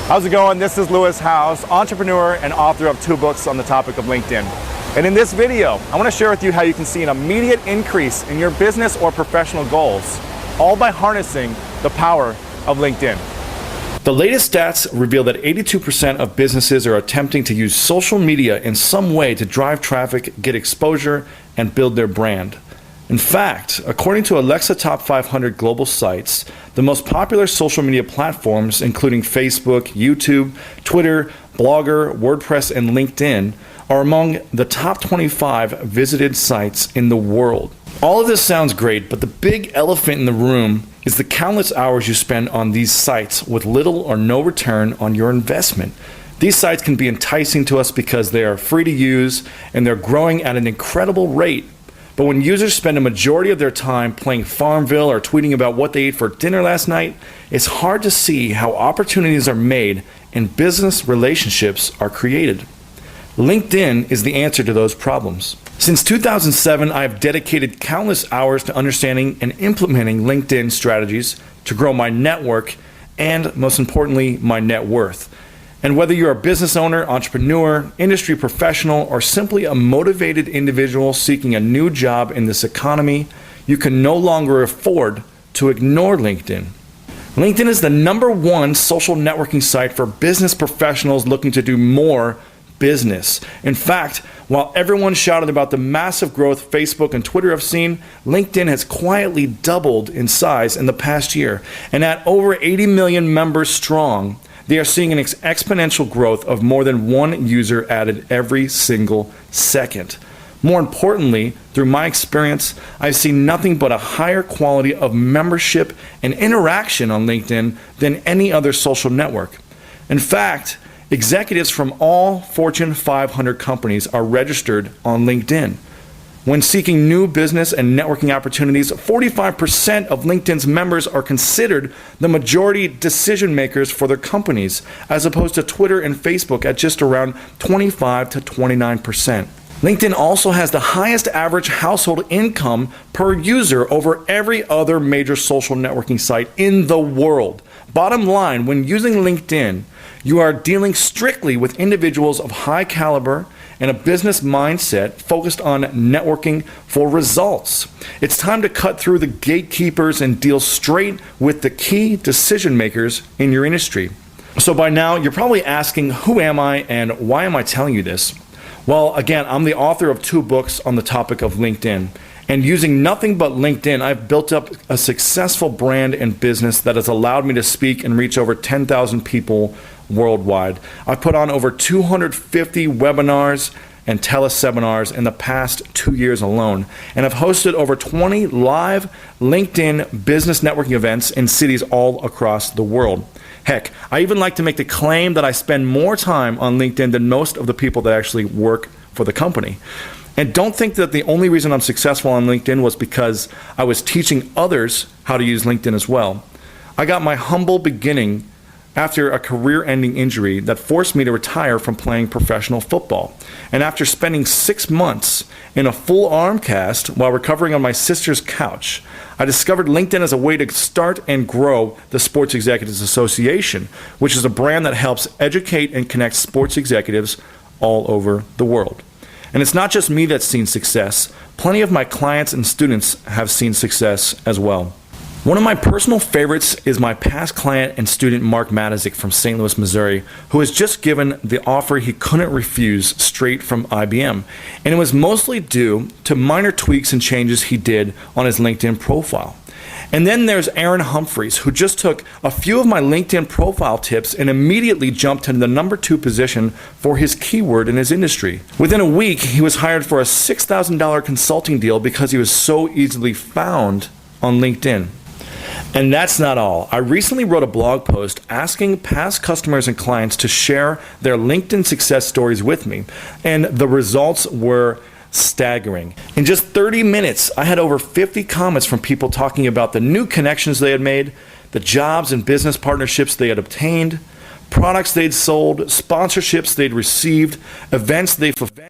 How's it going? This is Lewis Howes, entrepreneur and author of 2 books on the topic of LinkedIn. And in this video, I want to share with you how you can see an immediate increase in your business or professional goals, all by harnessing the power of LinkedIn. The latest stats reveal that 82% of businesses are attempting to use social media in some way to drive traffic, get exposure, and build their brand. In fact, according to Alexa Top 500 global sites, the most popular social media platforms, including Facebook, YouTube, Twitter, Blogger, WordPress, and LinkedIn, are among the top 25 visited sites in the world. All of this sounds great, but the big elephant in the room is the countless hours you spend on these sites with little or no return on your investment. These sites can be enticing to us because they are free to use and they're growing at an incredible rate. But when users spend a majority of their time playing Farmville or tweeting about what they ate for dinner last night, it's hard to see how opportunities are made and business relationships are created. LinkedIn is the answer to those problems. Since 2007, I have dedicated countless hours to understanding and implementing LinkedIn strategies to grow my network and, most importantly, my net worth. And whether you're a business owner, entrepreneur, industry professional, or simply a motivated individual seeking a new job in this economy, you can no longer afford to ignore LinkedIn. LinkedIn is the #1 social networking site for business professionals looking to do more business. In fact, while everyone shouted about the massive growth Facebook and Twitter have seen, LinkedIn has quietly doubled in size in the past year. And at over 80 million members strong, they are seeing an exponential growth of more than 1 user added every single second. More importantly, through my experience, I've seen nothing but a higher quality of membership and interaction on LinkedIn than any other social network. In fact, executives from all Fortune 500 companies are registered on LinkedIn. When seeking new business and networking opportunities, 45% of LinkedIn's members are considered the majority decision makers for their companies, as opposed to Twitter and Facebook at just around 25 to 29%. LinkedIn also has the highest average household income per user over every other major social networking site in the world. Bottom line, when using LinkedIn, you are dealing strictly with individuals of high caliber and a business mindset focused on networking for results. It's time to cut through the gatekeepers and deal straight with the key decision makers in your industry. So by now, you're probably asking, who am I and why am I telling you this? Well, again, I'm the author of 2 books on the topic of LinkedIn. And using nothing but LinkedIn, I've built up a successful brand and business that has allowed me to speak and reach over 10,000 people worldwide. I've put on over 250 webinars and teleseminars in the past 2 years alone. And I've hosted over 20 live LinkedIn business networking events in cities all across the world. Heck, I even like to make the claim that I spend more time on LinkedIn than most of the people that actually work for the company. And don't think that the only reason I'm successful on LinkedIn was because I was teaching others how to use LinkedIn as well. I got my humble beginning after a career-ending injury that forced me to retire from playing professional football. And after spending 6 months in a full arm cast while recovering on my sister's couch, I discovered LinkedIn as a way to start and grow the Sports Executives Association, which is a brand that helps educate and connect sports executives all over the world. And it's not just me that's seen success. Plenty of my clients and students have seen success as well. One of my personal favorites is my past client and student Mark Matazik from St. Louis, Missouri, who has just given the offer he couldn't refuse straight from IBM. And it was mostly due to minor tweaks and changes he did on his LinkedIn profile. And then there's Aaron Humphreys, who just took a few of my LinkedIn profile tips and immediately jumped to the #2 position for his keyword in his industry. Within a week, he was hired for a $6,000 consulting deal because he was so easily found on LinkedIn. And that's not all. I recently wrote a blog post asking past customers and clients to share their LinkedIn success stories with me, and the results were staggering. In just 30 minutes, I had over 50 comments from people talking about the new connections they had made, the jobs and business partnerships they had obtained, products they'd sold, sponsorships they'd received, events they fulfilled.